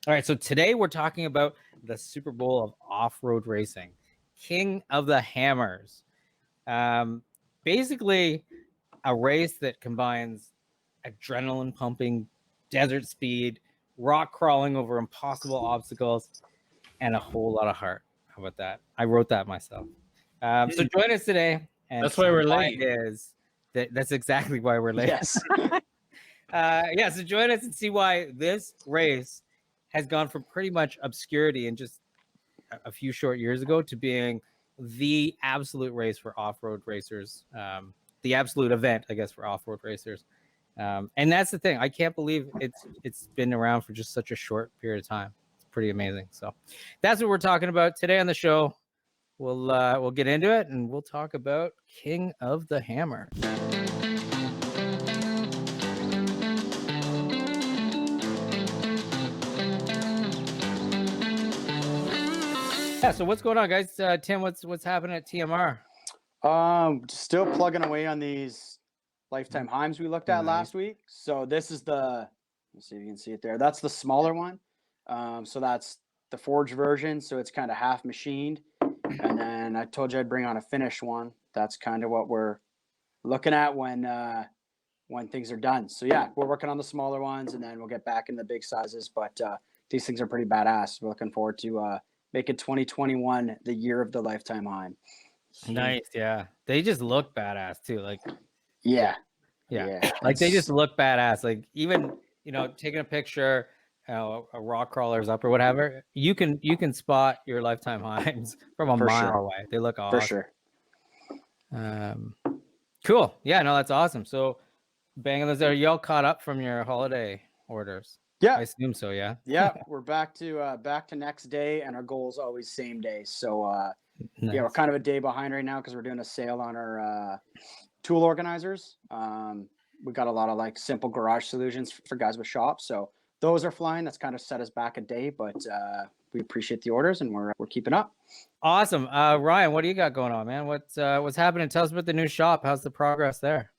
All right, so today we're talking about the Super Bowl of off-road racing, King of the Hammers. Um, Basically, a race that combines adrenaline pumping, desert speed, rock crawling over impossible obstacles, and a whole lot of heart. How about that? I wrote that myself. So join us today and That's why see we're why late. it is that's exactly why we're late. Yes. So join us and see why this race has gone from pretty much obscurity in just a few short years ago to being the absolute race for off-road racers, the absolute event, I guess, for off-road racers. And that's the thing. I can't believe it's been around for just such a short period of time. It's pretty amazing. So that's what we're talking about today on the show. We'll get into it and we'll talk about King of the Hammer. Yeah, so what's going on, guys? Tim, what's happening at TMR? Still plugging away on these lifetime Heims we looked at last week. So this is let's see if you can see it there. That's the smaller one. So that's the forged version. So it's kind of half machined. And then I told you I'd bring on a finished one. That's kind of what we're looking at when things are done. So yeah, we're working on the smaller ones and then we'll get back in the big sizes. But these things are pretty badass. We're looking forward to making 2021 the year of the lifetime Heim. Nice, yeah. They just look badass too. Like, Yeah. Like they just look badass. Like even taking a picture, a rock crawler's up or whatever, you can spot your lifetime Heims from a mile away. They look awesome. For sure. Cool. Yeah, no, that's awesome. So, banging those there. Y'all caught up from your holiday orders? Yeah, I assume so. Yeah. Yeah, we're back to next day, and our goal is always same day. So Nice. yeah, we're kind of a day behind right now because we're doing a sale on our tool organizers. We got a lot of like simple garage solutions for guys with shops, so those are flying. That's kind of set us back a day, but we appreciate the orders and we're keeping up. Awesome. Ryan, what do you got going on, man? What's happening? Tell us about the new shop. How's the progress there?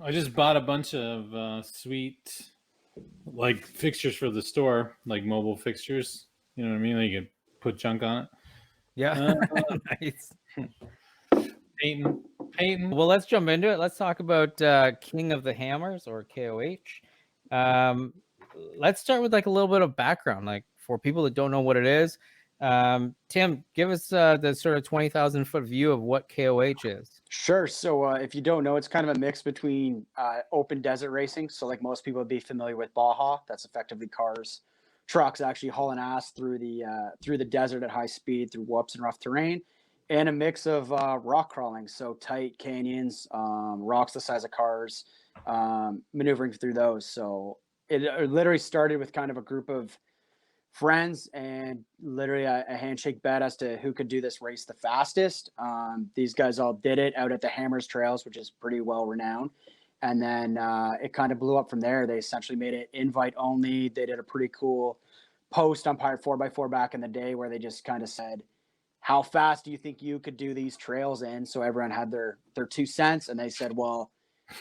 I just bought a bunch of sweet like fixtures for the store, like mobile fixtures. You know what I mean? Like you can put junk on it. Yeah. Nice. Painting. Well, let's jump into it. Let's talk about King of the Hammers, or KOH. Let's start with like a little bit of background, like for people that don't know what it is. Tim, give us the sort of 20,000 foot view of what KOH is. Sure. So if you don't know, it's kind of a mix between open desert racing. So like most people would be familiar with Baja. That's effectively cars, trucks actually hauling ass through the desert at high speed through whoops and rough terrain, and a mix of rock crawling. So tight canyons, rocks the size of cars, maneuvering through those. So it literally started with kind of a group of friends and literally a handshake bet as to who could do this race the fastest. These guys all did it out at the Hammers Trails, which is pretty well renowned. And then it kind of blew up from there. They essentially made it invite only. They did a pretty cool post on Pirate 4x4 back in the day where they just kind of said, how fast do you think you could do these trails in? So everyone had their 2 cents, and they said, well,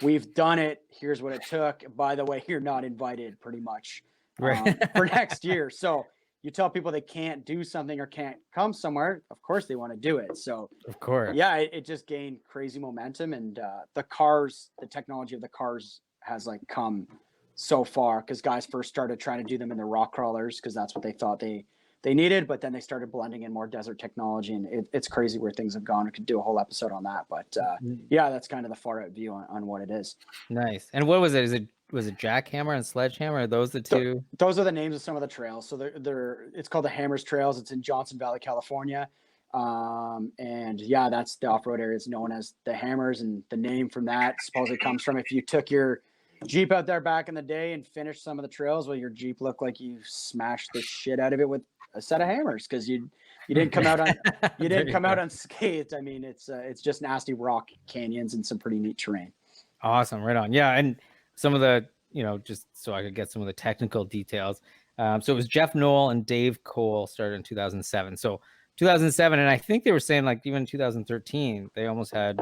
we've done it. Here's what it took. By the way, you're not invited pretty much for next year. So you tell people they can't do something or can't come somewhere. Of course they want to do it. So of course, yeah, it just gained crazy momentum, and the technology of the cars has like come so far because guys first started trying to do them in the rock crawlers because that's what they thought they needed, but then they started blending in more desert technology, and it's crazy where things have gone. We could do a whole episode on that, but yeah, that's kind of the far out view on what it is. Nice. And what was it? Was it Jackhammer and Sledgehammer? Are those the two? Those are the names of some of the trails. So it's called the Hammers Trails. It's in Johnson Valley, California. And yeah, that's the off-road area. It's known as the Hammers, and the name from that supposedly comes from if you took your Jeep out there back in the day and finished some of the trails, well, your Jeep looked like you smashed the shit out of it with a set of hammers because you didn't come out on unscathed. I mean, it's just nasty rock canyons and some pretty neat terrain. Awesome, right on. Yeah, and some of the just so I could get some of the technical details. So it was Jeff Knoll and Dave Cole started in 2007. So 2007, and I think they were saying like even 2013 they almost had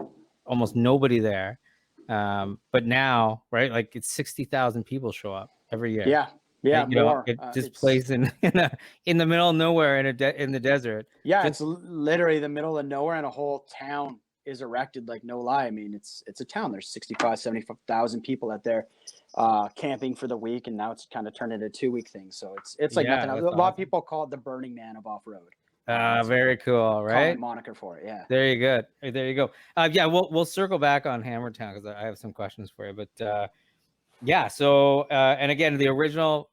nobody there. But now, right, like it's 60,000 people show up every year. Yeah. Yeah, more. It just placed in the middle of nowhere in the desert. Yeah, Just, it's literally the middle of nowhere, and a whole town is erected. Like, no lie. I mean, it's a town. There's 65, 75,000 people out there camping for the week, and now it's kind of turned into a 2-week thing. So it's like nothing else. A that's lot of awesome. people call it the Burning Man of off-road. Very cool, right? Common moniker for it. Yeah. There you go. There you go. Yeah, we'll circle back on Hammertown because I have some questions for you. But yeah, so and again, the original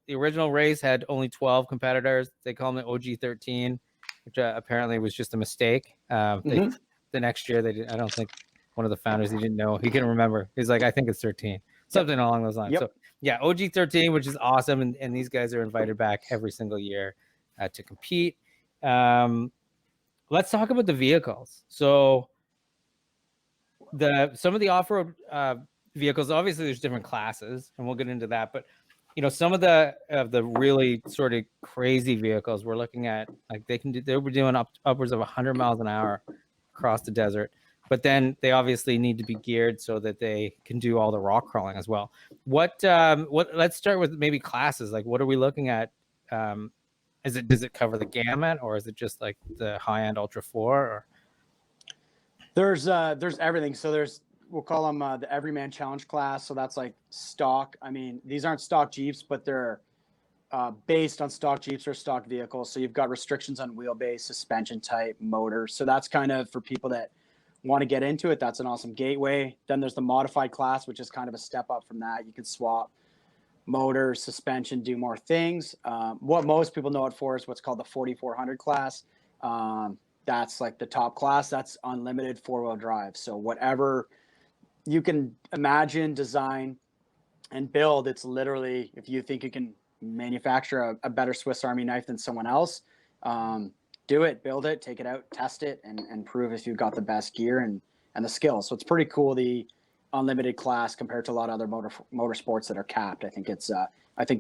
race had only 12 competitors. They call them the OG13, which apparently was just a mistake. The next year they did. I don't think one of the founders, he didn't know. He couldn't remember. He's like, I think it's 13, something along those lines. Yep. So yeah, OG13, which is awesome, and these guys are invited back every single year to compete. Let's talk about the vehicles. So some of the off-road vehicles, obviously there's different classes, and we'll get into that. But some of the really sort of crazy vehicles we're looking at, like they were doing upwards of 100 miles an hour across the desert. But then they obviously need to be geared so that they can do all the rock crawling as well. Let's start with maybe classes. Like, what are we looking at? Does it cover the gamut, or is it just like the high end Ultra 4? Or There's everything. So we'll call them the Everyman Challenge class. So that's like stock. I mean, these aren't stock Jeeps, but they're based on stock Jeeps or stock vehicles. So you've got restrictions on wheelbase, suspension type, motor. So that's kind of for people that want to get into it. That's an awesome gateway. Then there's the modified class, which is kind of a step up from that. You can swap motor, suspension, do more things. What most people know it for is what's called the 4400 class. That's like the top class. That's unlimited 4-wheel drive. So whatever you can imagine, design, and build, it's literally, if you think you can manufacture a better Swiss Army knife than someone else, do it, build it, take it out, test it, and prove if you've got the best gear and the skills. So it's pretty cool, the unlimited class, compared to a lot of other motorsports that are capped. I think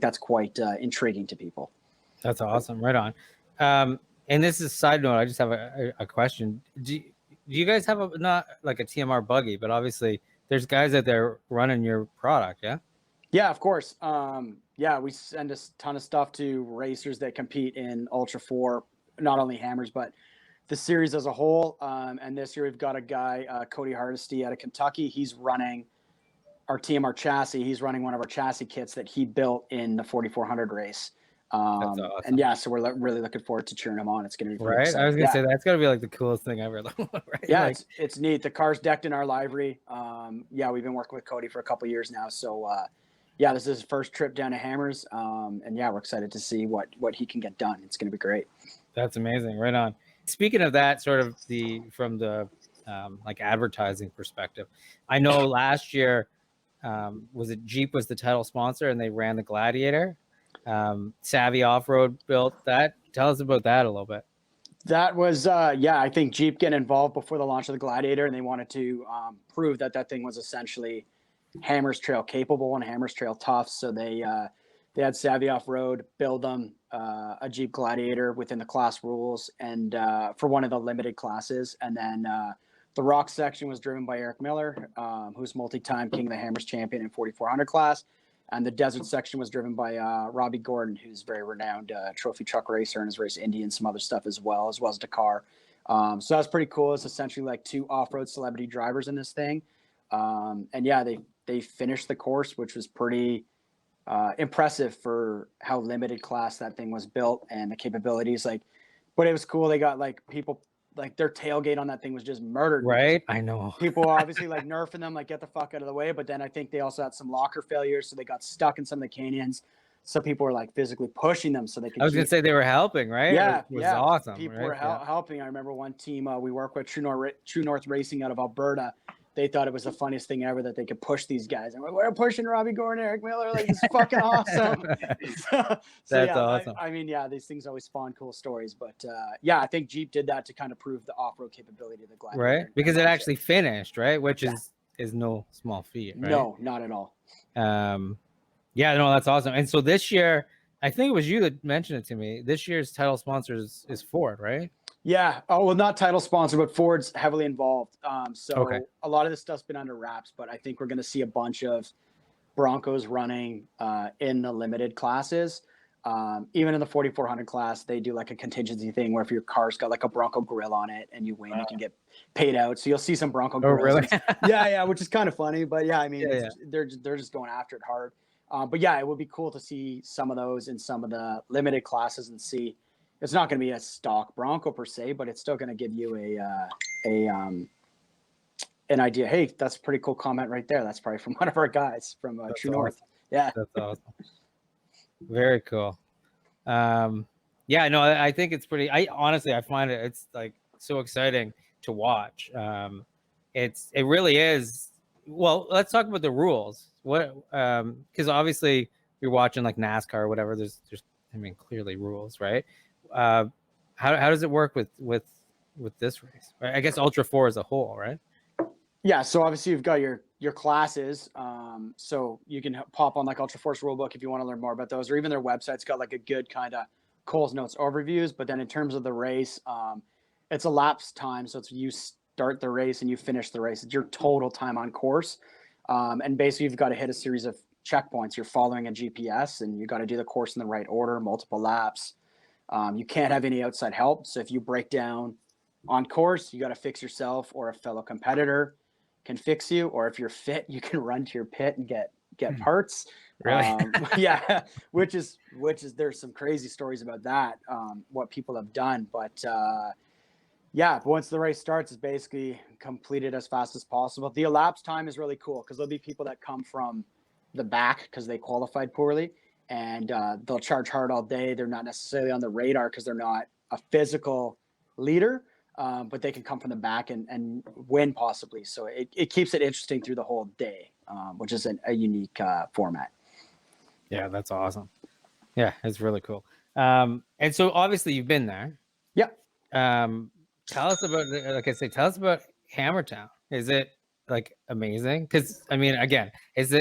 that's quite intriguing to people. That's awesome. Right on. And this is a side note. I just have a question. Do you guys have not like a TMR buggy, but obviously there's guys out there running your product, yeah? Yeah, of course. Yeah, we send a ton of stuff to racers that compete in Ultra 4, not only hammers, but the series as a whole. And this year we've got a guy, Cody Hardesty out of Kentucky. He's running our TMR chassis. He's running one of our chassis kits that he built in the 4400 race. That's awesome. And yeah, so we're really looking forward to cheering him on. It's going to be right. exciting. I was going to say that's got to be like the coolest thing ever. Right? Yeah, like, it's neat. The car's decked in our livery. Yeah, we've been working with Cody for a couple of years now. So yeah, this is his first trip down to Hammers. And yeah, we're excited to see what he can get done. It's going to be great. That's amazing. Right on. Speaking of that, sort of from the like advertising perspective, I know last year was it Jeep was the title sponsor and they ran the Gladiator. Savvy Off-Road built that. Tell us about that a little bit. That was I think Jeep getting involved before the launch of the Gladiator, and they wanted to prove that thing was essentially Hammers Trail capable and Hammers Trail tough. So they had Savvy Off-Road build them a Jeep Gladiator within the class rules, and for one of the limited classes. And then the rock section was driven by Eric Miller, who's multi-time King of the Hammers champion in 4400 class. And the desert section was driven by Robbie Gordon, who's very renowned trophy truck racer and has raced Indy and some other stuff as well as Dakar. So that's pretty cool. It's essentially like two off-road celebrity drivers in this thing. And yeah, they finished the course, which was pretty impressive for how limited class that thing was built and the capabilities. But it was cool. They got like people, like their tailgate on that thing was just murdered. Right. I know. People were obviously like nerfing them, like get the fuck out of the way. But then I think they also had some locker failures. So they got stuck in some of the canyons. So people were like physically pushing them so they could. I was going to say they were helping, right? Yeah. It was awesome. People right? were helping. I remember one team we work with, True North Racing out of Alberta. They thought it was the funniest thing ever that they could push these guys. And we're pushing Robbie Gordon, Eric Miller. Like, it's fucking awesome. That's awesome. I mean, yeah, these things always spawn cool stories. But yeah, I think Jeep did that to kind of prove the off-road capability of the Gladiator. Right. Because it actually finished, right? Which is no small feat, right? No, not at all. Yeah, no, that's awesome. And so this year, I think it was you that mentioned it to me. This year's title sponsor is Ford, right? Yeah. Oh, well, not title sponsor, but Ford's heavily involved. So okay. A lot of this stuff's been under wraps, but I think we're going to see a bunch of Broncos running in the limited classes. Even in the 4,400 class, they do like a contingency thing where if your car's got like a Bronco grill on it and you win, you can get paid out. So you'll see some Bronco Oh, grills. really? Yeah, which is kind of funny. But yeah, I mean, Yeah, they're just going after it hard. But yeah, it would be cool to see some of those in some of the limited classes and see. It's not going to be a stock Bronco per se, but it's still going to give you an idea. Hey, that's a pretty cool comment right there. That's probably from one of our guys from True awesome. North. Yeah, That's awesome. Very cool. Yeah, no, I think it's pretty. I honestly, I find it's like so exciting to watch. It really is. Well, let's talk about the rules. What? Because obviously you're watching like NASCAR or whatever. There's I mean, clearly rules, right? How does it work with this race? I guess Ultra 4 as a whole, right? Yeah, so obviously you've got your classes. So you can pop on like Ultra Force Rulebook if you want to learn more about those, or even their website's got like a good kind of Coles Notes overviews. But then in terms of the race, it's a lapse time. So it's you start the race and you finish the race. It's your total time on course. And basically you've got to hit a series of checkpoints. You're following a GPS and you got to do the course in the right order, multiple laps. You can't have any outside help. So if you break down on course, you got to fix yourself, or a fellow competitor can fix you, or if you're fit, you can run to your pit and get parts. Really? Yeah, which is there's some crazy stories about that, what people have done. But yeah, once the race starts, it's basically completed as fast as possible. The elapsed time is really cool because there'll be people that come from the back because they qualified poorly, and they'll charge hard all day. They're not necessarily on the radar because they're not a physical leader. But they can come from the back and win possibly. So it keeps it interesting through the whole day, which is a unique format. Yeah, that's awesome. Yeah, it's really cool. And so obviously you've been there. Yeah. Tell us about, like I say, tell us about Hammertown. Is it like amazing? Because I mean, again, it's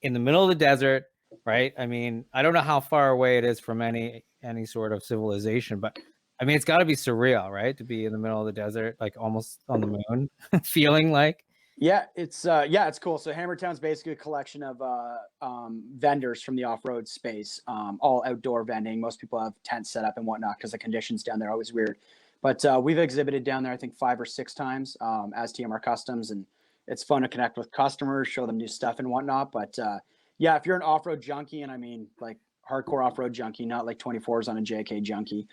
in the middle of the desert, right? I mean, I don't know how far away it is from any sort of civilization, but I mean, it's got to be surreal, right? To be in the middle of the desert, like almost on the moon, feeling like. Yeah, it's cool. So Hammertown's basically a collection of vendors from the off-road space, all outdoor vending. Most people have tents set up and whatnot because the conditions down there are always weird. But we've exhibited down there, I think 5 or 6 times as TMR Customs, and it's fun to connect with customers, show them new stuff and whatnot. But yeah, if you're an off-road junkie, and I mean like hardcore off-road junkie, not like 24s on a JK junkie,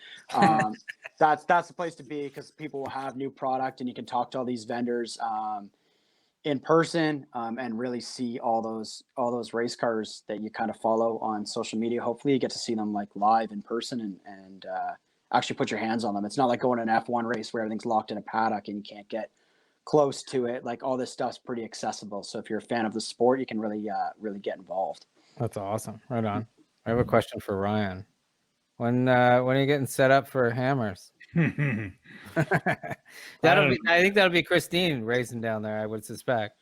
that's the place to be because people will have new product and you can talk to all these vendors in person and really see all those race cars that you kind of follow on social media. Hopefully you get to see them like live in person and actually put your hands on them. It's not like going to an F1 race where everything's locked in a paddock and you can't get close to it. Like all this stuff's pretty accessible. So if you're a fan of the sport, you can really get involved. That's awesome. Right on. I have a question for Ryan. When are you getting set up for hammers? I think that'll be Christine racing down there, I would suspect.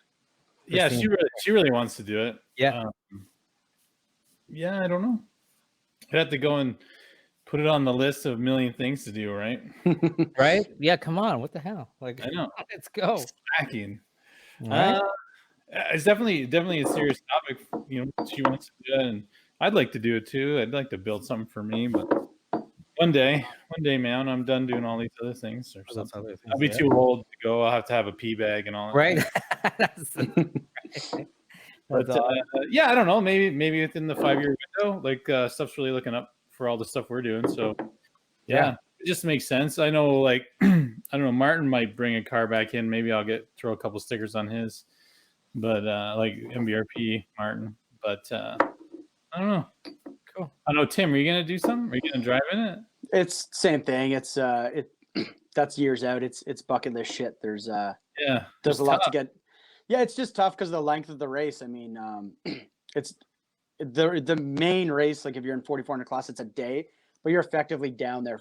Yeah, Christine. she really wants to do it. Yeah. Yeah, I don't know. I'd have to go and put it on the list of a million things to do, right? Right? Yeah, come on. What the hell? Like, I know. Let's go. Stacking. Right? It's definitely a serious topic. You know, she wants to do it, and I'd like to do it too. I'd like to build something for me, but one day, man, I'm done doing all these other things or something. I'll be too old to go. I'll have to have a pee bag and all that. Right? But yeah, I don't know. Maybe within the 5-year window, like stuff's really looking up for all the stuff we're doing. So yeah, it just makes sense. I know, like I don't know, Martin might bring a car back in. Maybe I'll throw a couple stickers on his, but like MBRP Martin. But I don't know. Cool. I know, Tim. Are you gonna do something? Are you gonna drive in it? It's same thing. It's that's years out. It's bucket list shit. There's a lot to get. Yeah, it's just tough because of the length of the race. I mean, it's the main race. Like if you're in 4,400 class, it's a day, but you're effectively down there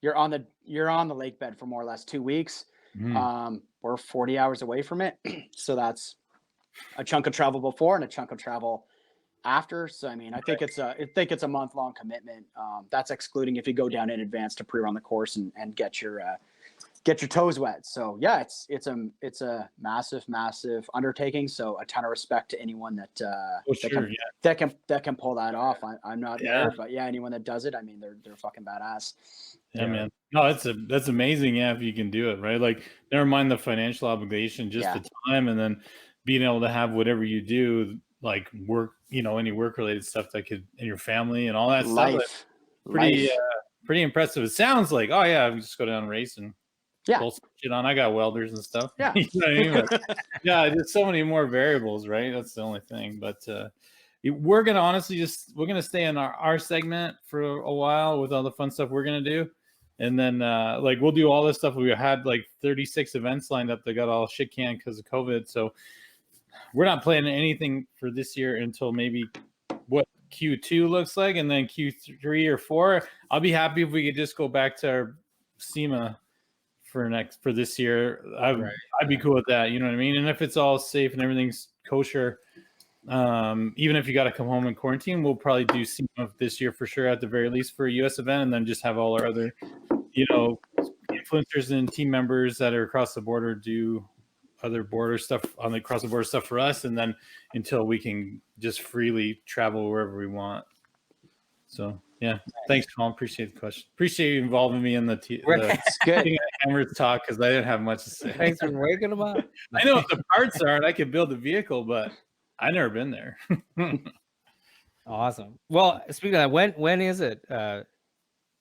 you're on the lake bed for more or less 2 weeks. We're 40 hours away from it, so that's a chunk of travel before and a chunk of travel after. So I mean, I think it's a month-long commitment. That's excluding if you go down in advance to pre-run the course and get your get your toes wet. So yeah, it's a massive undertaking. So a ton of respect to anyone that that can pull that off. I'm not there, but yeah, anyone that does it, I mean, they're fucking badass. Yeah, man. No, that's amazing. Yeah, if you can do it, right? Like, never mind the financial obligation, just the time, and then being able to have whatever you do, like work, any work related stuff that could, and your family and all that stuff. Pretty impressive. It sounds like, oh yeah, I can just go down and race and pull some shit on. I got welders and stuff. Yeah. You know what I mean? But, yeah, there's so many more variables, right? That's the only thing. But we're gonna honestly we're gonna stay in our segment for a while with all the fun stuff we're gonna do. And then like we'll do all this stuff. We had like 36 events lined up that got all shit canned because of COVID. So we're not planning anything for this year until maybe what Q2 looks like, and then Q3 or 4. I'll be happy if we could just go back to our SEMA for this year. I'd be cool with that. You know what I mean? And if it's all safe and everything's kosher, even if you got to come home and quarantine, we'll probably do SEMA this year for sure, at the very least, for a US event, and then just have all our other, influencers and team members that are across the border do other border stuff on the across the border stuff for us, and then until we can just freely travel wherever we want. So yeah, thanks, Colin. Appreciate the question. Appreciate you involving me in the Hammers talk, because I didn't have much to say. Thanks for waking them up. I know what the parts are, and I could build a vehicle, but I've never been there. Awesome. Well, speaking of that, when is it,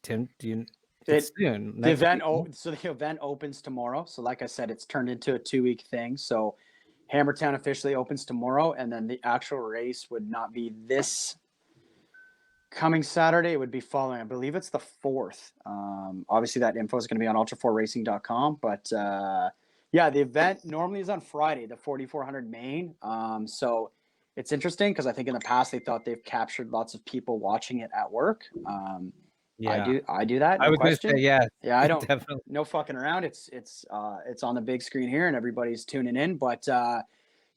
Tim? Do you? It's soon. The event. So the event opens tomorrow. So like I said, it's turned into a 2-week thing. So Hammertown officially opens tomorrow, and then the actual race would not be this coming Saturday. It would be following. I believe it's the 4th. Obviously, that info is going to be on ultra4racing.com. But yeah, the event normally is on Friday, the 4400 main. So it's interesting because I think in the past they thought they've captured lots of people watching it at work. Yeah, I do that. No I would question. say, yeah. I don't. Definitely. No fucking around. It's on the big screen here, and everybody's tuning in. But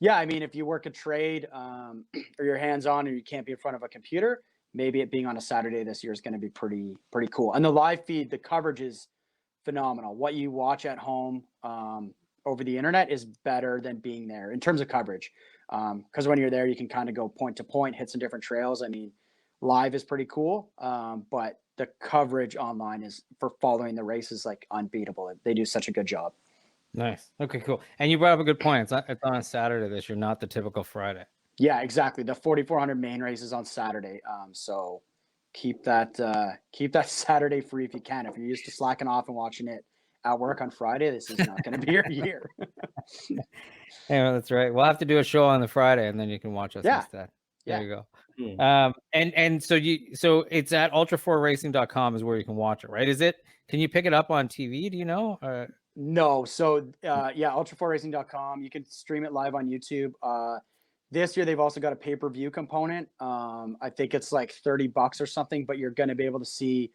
yeah, I mean, if you work a trade or you're hands on, or you can't be in front of a computer, maybe it being on a Saturday this year is going to be pretty cool. And the live feed, the coverage is phenomenal. What you watch at home over the internet is better than being there in terms of coverage. Because when you're there, you can kind of go point to point, hit some different trails. I mean, live is pretty cool, but the coverage online is for following the race is like unbeatable. They do such a good job. Nice. Okay, cool. And you brought up a good point. It's on a Saturday this year, not the typical Friday. Yeah, exactly. The 4400 main race is on Saturday. So keep that Saturday free if you can. If you're used to slacking off and watching it at work on Friday, this is not going to be your year. Yeah, that's right. We'll have to do a show on the Friday, and then you can watch us instead. There you go. And so it's at ultra4racing.com is where you can watch it, right? Can you pick it up on TV? Do you know? No. So yeah, ultra4racing.com. You can stream it live on YouTube. This year they've also got a pay-per-view component. I think it's like $30 or something, but you're going to be able to see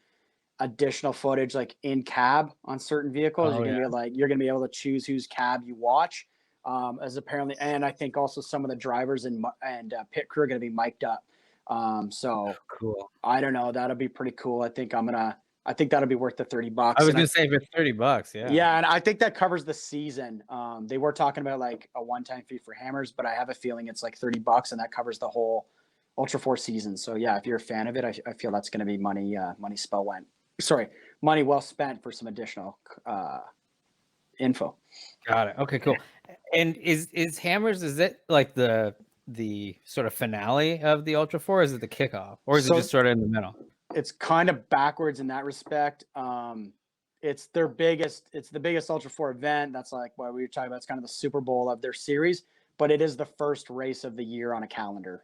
additional footage like in cab on certain vehicles. You're going to be able to choose whose cab you watch. As apparently, and I think also some of the drivers and pit crew are going to be mic'd up. So cool. I don't know. That'll be pretty cool. I think that'll be worth the $30. I was going to say for $30. Yeah. Yeah. And I think that covers the season. They were talking about like a one-time fee for Hammers, but I have a feeling it's like $30 and that covers the whole Ultra 4 season. So yeah, if you're a fan of it, I feel that's going to be money well spent for some additional, info. Got it. Okay, cool. And is Hammers, is it like the sort of finale of the Ultra 4? Is it the kickoff, or is it just sort of in the middle? It's kind of backwards in that respect. It's the biggest Ultra 4 event. That's like what we were talking about. It's kind of the Super Bowl of their series, but it is the first race of the year on a calendar.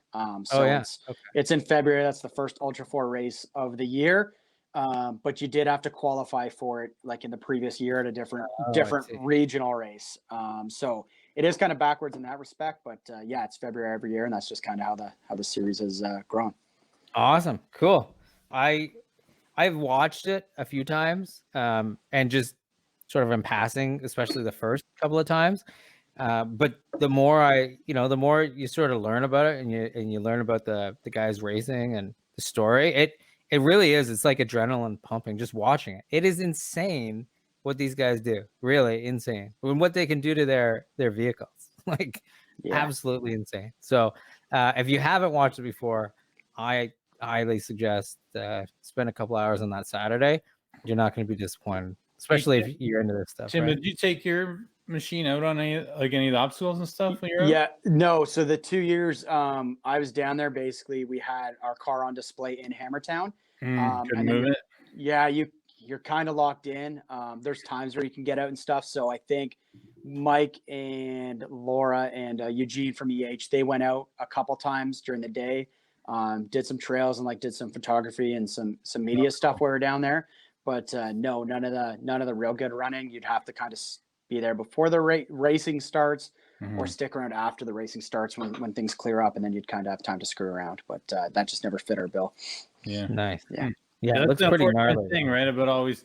It's in February. That's the first Ultra 4 race of the year. But you did have to qualify for it like in the previous year at a different regional race. So it is kind of backwards in that respect, but yeah, it's February every year, and that's just kind of how the series has grown. Awesome. Cool. I've watched it a few times, and just sort of in passing, especially the first couple of times. But the more the more you sort of learn about it, and you learn about the guys racing and the story, it really is. It's like adrenaline pumping just watching it. It is insane what these guys do. Really insane. And what they can do to their vehicles. Like Yeah. absolutely insane. So if you haven't watched it before, I highly suggest spend a couple hours on that Saturday. You're not going to be disappointed, especially if you're into this stuff. Tim, Right? did you take your machine out on any of the obstacles and stuff when you're out? Yeah, no. So the 2 years I was down there, basically we had our car on display in Hammertown. Couldn't And then move it. yeah, you're kind of locked in. There's times where you can get out and stuff. So I think Mike and Laura and Eugene from EH, they went out a couple times during the day, did some trails and like did some photography and some media stuff while we were down there. But no, none of the real good running. You'd have to kind of be there before the racing starts, or stick around after the racing starts when things clear up, and then you'd kind of have time to screw around. But that just never fit our bill. Yeah. Nice. Yeah. Yeah, it That's looks the pretty unfortunate gnarly. thing, right? About always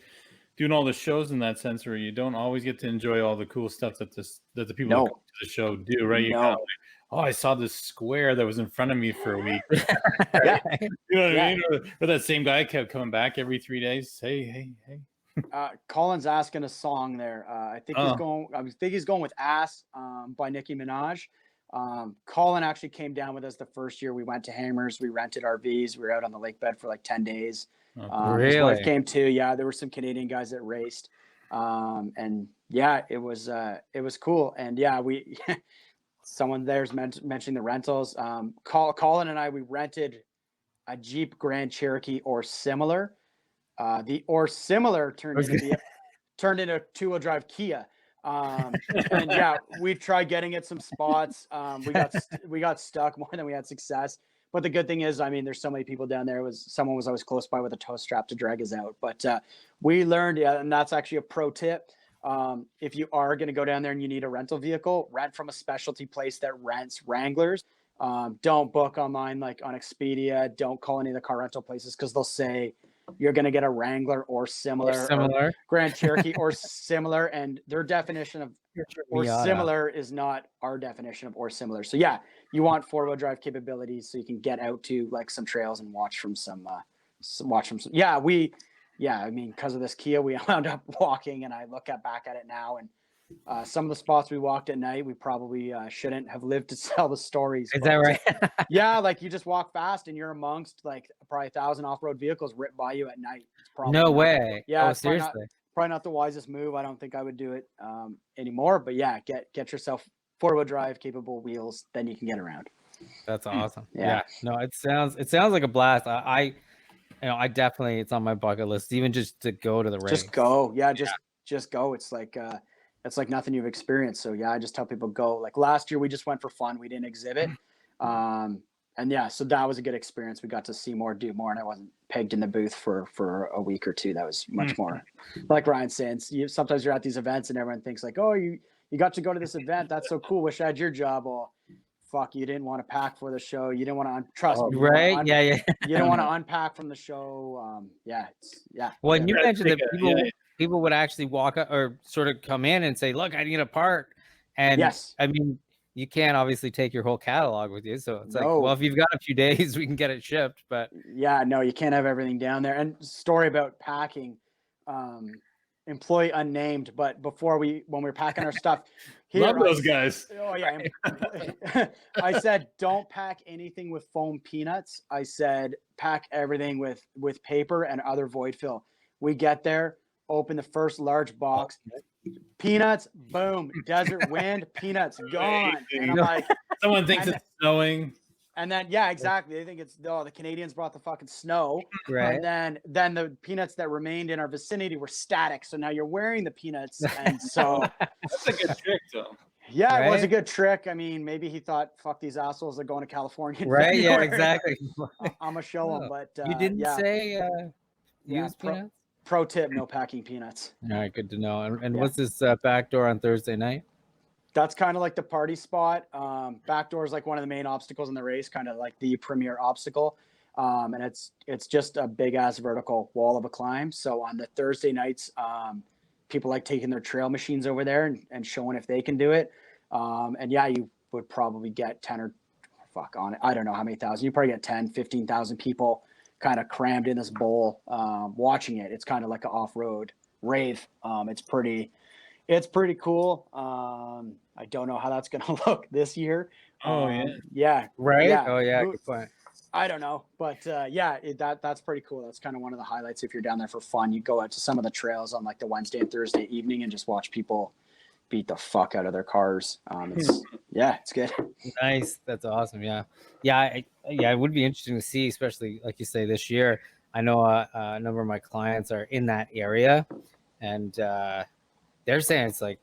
doing all the shows in that sense, where you don't always get to enjoy all the cool stuff that the people No. that come to the show do, right? You No. kind of like, oh, I saw this square that was in front of me for a week. Yeah. You know what Yeah. I mean? Or that same guy kept coming back every 3 days. Hey. Colin's asking a song there. I think he's going with "Ass" by Nicki Minaj. Colin actually came down with us the first year we went to Hammers. We rented RVs. We were out on the lake bed for like 10 days. His wife Really? came too. Yeah, there were some Canadian guys that raced. And yeah, it was cool. And yeah, someone there's mentioning the rentals. Colin and I, we rented a Jeep Grand Cherokee or similar. The or similar turned into a 2-wheel drive Kia. And yeah, we tried getting it some spots. We got stuck more than we had success. But the good thing is, I mean, there's so many people down there. Someone was always close by with a tow strap to drag us out. But we learned, and that's actually a pro tip. If you are going to go down there and you need a rental vehicle, rent from a specialty place that rents Wranglers. Don't book online like on Expedia. Don't call any of the car rental places, because they'll say you're going to get a Wrangler or similar, or Grand Cherokee or similar, and their definition of or similar is not our definition of or similar. So yeah, you want 4-wheel drive capabilities so you can get out to like some trails and watch from some. I mean, because of this Kia, we wound up walking, and I look back at it now, and some of the spots we walked at night, we probably shouldn't have lived to tell the stories. Is that right? Yeah, like you just walk fast and you're amongst like probably 1,000 off-road vehicles rip by you at night. It's probably No way. Yeah, Oh, seriously. Probably not the wisest move. I don't think I would do it anymore. But yeah, get yourself 4-wheel drive capable wheels, then you can get around. That's awesome. Yeah. No, it sounds like a blast. I definitely, it's on my bucket list, even just to go to the race. Just go. Yeah, just go. It's like nothing you've experienced. So yeah, I just tell people go. Like last year we just went for fun. We didn't exhibit. And yeah, so that was a good experience. We got to see more, do more, and I wasn't pegged in the booth for a week or two. That was much more, like Ryan's saying. Sometimes you're at these events and everyone thinks like, oh, you got to go to this event. That's so cool. Wish I had your job. Well, fuck, you didn't want to pack for the show. You didn't want to trust me. Right? Yeah. You don't want to unpack from the show. Yeah. Well, and you mentioned that people would actually walk up or sort of come in and say, look, I need a part. And yes. I mean, you can't obviously take your whole catalog with you. So it's like, No. well, if you've got a few days, we can get it shipped. But yeah, no, you can't have everything down there. And story about packing, employee unnamed, but when we were packing our stuff here, love those guys. Oh yeah. I said, don't pack anything with foam peanuts. I said, pack everything with paper and other void fill. We get there, open the first large box, peanuts, boom, desert wind, peanuts gone. And I'm like, someone thinks it's snowing. And then yeah, exactly. They think the Canadians brought the fucking snow. right. And then the peanuts that remained in our vicinity were static. So now you're wearing the peanuts. And so that's a good trick though. Yeah, right? It was a good trick. I mean, maybe he thought, fuck these assholes, they're going to California. Right, yeah, exactly. I'm gonna show them. But you didn't say use pro, peanuts? Pro tip, no packing peanuts. All right, good to know. And what's this back door on Thursday night? That's kind of like the party spot. Back door is like one of the main obstacles in the race, kind of like the premier obstacle. And it's just a big ass vertical wall of a climb. So on the Thursday nights, people like taking their trail machines over there and showing if they can do it. And yeah, you would probably get 10 or on it. I don't know how many thousand. You probably get 10, 15,000 people kind of crammed in this bowl watching it. It's kind of like an off-road rave. It's pretty cool. I don't know how that's going to look this year. Oh, Yeah. Right? Yeah. Oh yeah, good point. I don't know, but that's pretty cool. That's kind of one of the highlights. If you're down there for fun, you go out to some of the trails on like the Wednesday and Thursday evening and just watch people beat the fuck out of their cars. It's good. Nice. That's awesome. Yeah. It would be interesting to see, especially like you say this year. I know a number of my clients are in that area, and they're saying it's like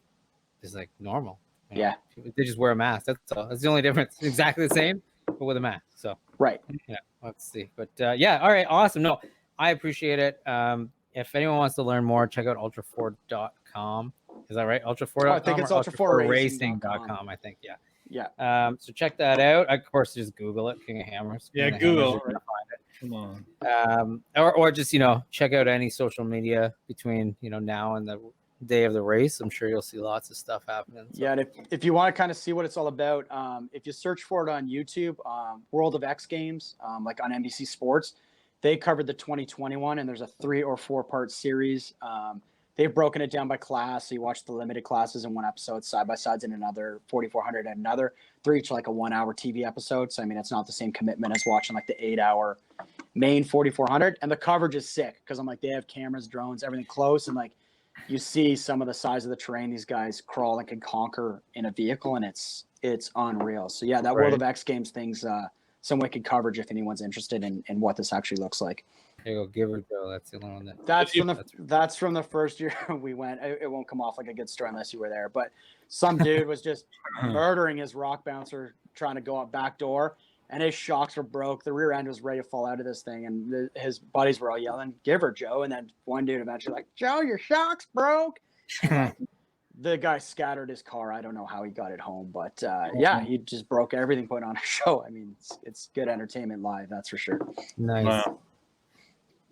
normal. You know? Yeah. They just wear a mask. That's all. That's the only difference. It's exactly the same, but with a mask. So Right. yeah, let's see. But all right, awesome. No, I appreciate it. If anyone wants to learn more, check out ultra4.com. Is that right? Ultra4.com? I think it's ultra4racing.com. I think, yeah. Yeah. So check that out. Of course, just Google it, King of Hammers. Yeah, King of Google. Hammers, you're gonna find it. Come on. Or just check out any social media between now and the day of the race. I'm sure you'll see lots of stuff happening. So. Yeah, and if you want to kind of see what it's all about, if you search for it on YouTube, World of X Games, like on NBC Sports, they covered the 2021, and there's a 3 or 4 part series. They've broken it down by class, so you watch the limited classes in one episode, side by sides in another, 4,400 and another. They're each like a 1 hour TV episode, so I mean it's not the same commitment as watching like the 8 hour main 4,400. And the coverage is sick because I'm like they have cameras, drones, everything close, and like you see some of the size of the terrain these guys crawl and can conquer in a vehicle, and it's unreal. So yeah, that World of X Games thing's some wicked coverage if anyone's interested in what this actually looks like. There you go, Giver Joe. That's the one that. That's from the first year we went. It won't come off like a good story unless you were there. But some dude was just murdering his rock bouncer trying to go up back door, and his shocks were broke. The rear end was ready to fall out of this thing, and his buddies were all yelling, "Give her, Joe!" And then one dude eventually like, "Joe, your shocks broke." The guy scattered his car. I don't know how he got it home, but he just broke everything putting on a show. I mean, it's good entertainment live, that's for sure. Nice. Wow.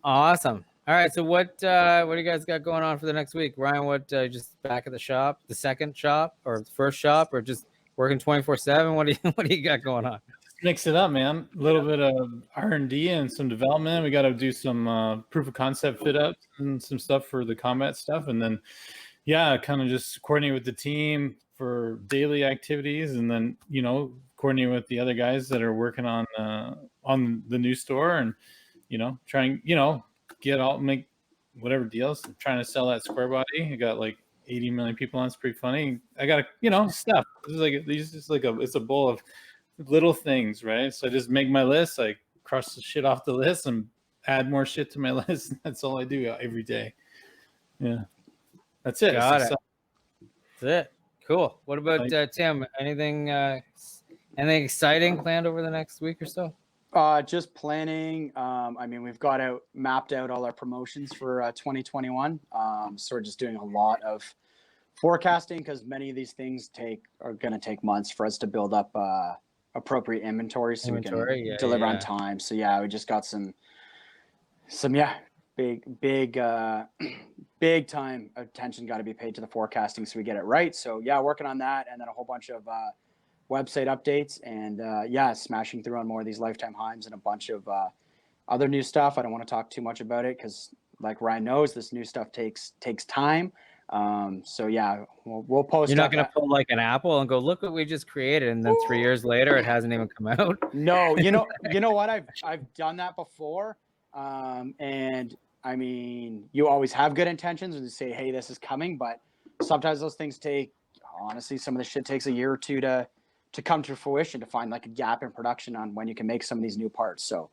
Awesome. All right. So what do you guys got going on for the next week? Ryan, what just back at the shop, the second shop or the first shop, or just working 24/7? What do you got going on? Mix it up, man. A little bit of R&D and some development. We got to do some proof of concept fit ups and some stuff for the combat stuff, and then kind of just coordinate with the team for daily activities, and then coordinate with the other guys that are working on the new store, and trying make whatever deals. I'm trying to sell that square body. I got like 80 million people on. It's pretty funny. I got stuff. It's a bowl of little things, right? So I just make my list. I crush the shit off the list and add more shit to my list. That's all I do every day. Yeah, that's it. That's it. Cool. What about Tim? Anything exciting planned over the next week or so? Just planning. I mean, we've mapped out all our promotions for 2021. So we're just doing a lot of forecasting because many of these things are going to take months for us to build up appropriate inventory so we can deliver on time. So we just got some big time attention got to be paid to the forecasting so we get it right. So working on that, and then a whole bunch of website updates, and smashing through on more of these lifetime highs and a bunch of other new stuff. I don't want to talk too much about it because like Ryan knows, this new stuff takes time. We'll post. You're not going to pull like an Apple and go, look what we just created, and then 3 years later it hasn't even come out. No, you know what? I've done that before. And I mean, you always have good intentions and say, hey, this is coming, but sometimes those things honestly, some of the shit takes a year or two to come to fruition, to find like a gap in production on when you can make some of these new parts. So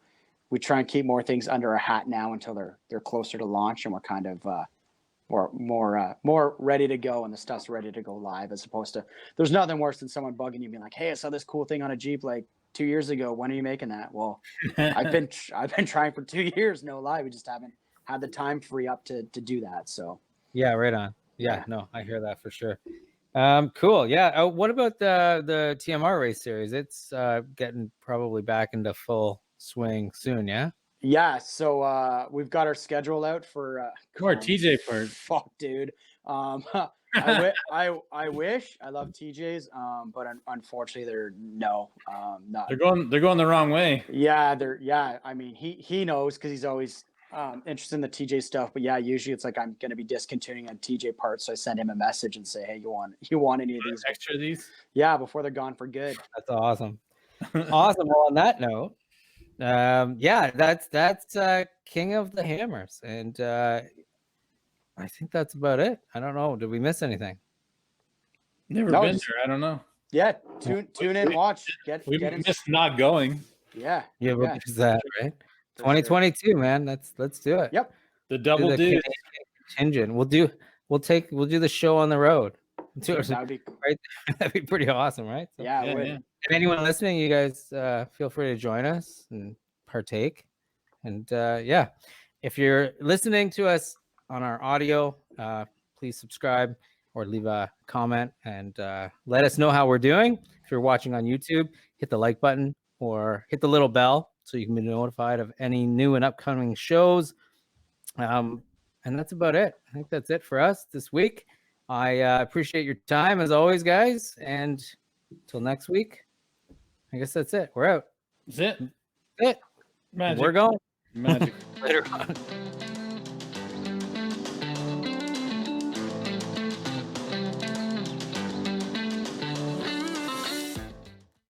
we try and keep more things under our hat now until they're closer to launch, and we're kind of more ready to go, and the stuff's ready to go live, as opposed to there's nothing worse than someone bugging you being like, hey, I saw this cool thing on a Jeep like 2 years ago. When are you making that? Well, I've been trying for 2 years, no lie. We just haven't had the time free up to do that. So right on. No, I hear that for sure. Cool. What about the TMR Race Series? It's getting probably back into full swing soon. So we've got our schedule out for more TJ part. Fuck, dude. I wish. I love TJs, but unfortunately they're not. They're going the wrong way. Yeah, I mean, he knows because he's always interested in the TJ stuff, but yeah, usually it's like I'm going to be discontinuing on TJ parts, so I send him a message and say, hey, you want any of these? Extra these? Yeah, before they're gone for good. That's awesome. Awesome. Well, on that note, that's King of the Hammers, and I think that's about it. I don't know. Did we miss anything? Never No, been just- there. I don't know. Yeah, tune in, watch, We get in. missed not going. Yeah, Yeah, yeah, which is that, right? for sure. 2022, man. Let's do it. Yep. The Do double the dude. Canadian contingent. We'll do the show on the road. That would be Right? That'd be pretty awesome, right? So, yeah, it Yeah, would. yeah. and anyone listening, you guys feel free to join us and partake. And yeah, if you're listening to us on our audio, please subscribe or leave a comment and let us know how we're doing. If you're watching on YouTube, hit the like button or hit the little bell so you can be notified of any new and upcoming shows. And that's about it. I think that's it for us this week. I appreciate your time as always, guys. And until next week, I guess that's it. We're out. That's it. That's it. Magic. We're going Magic. later on.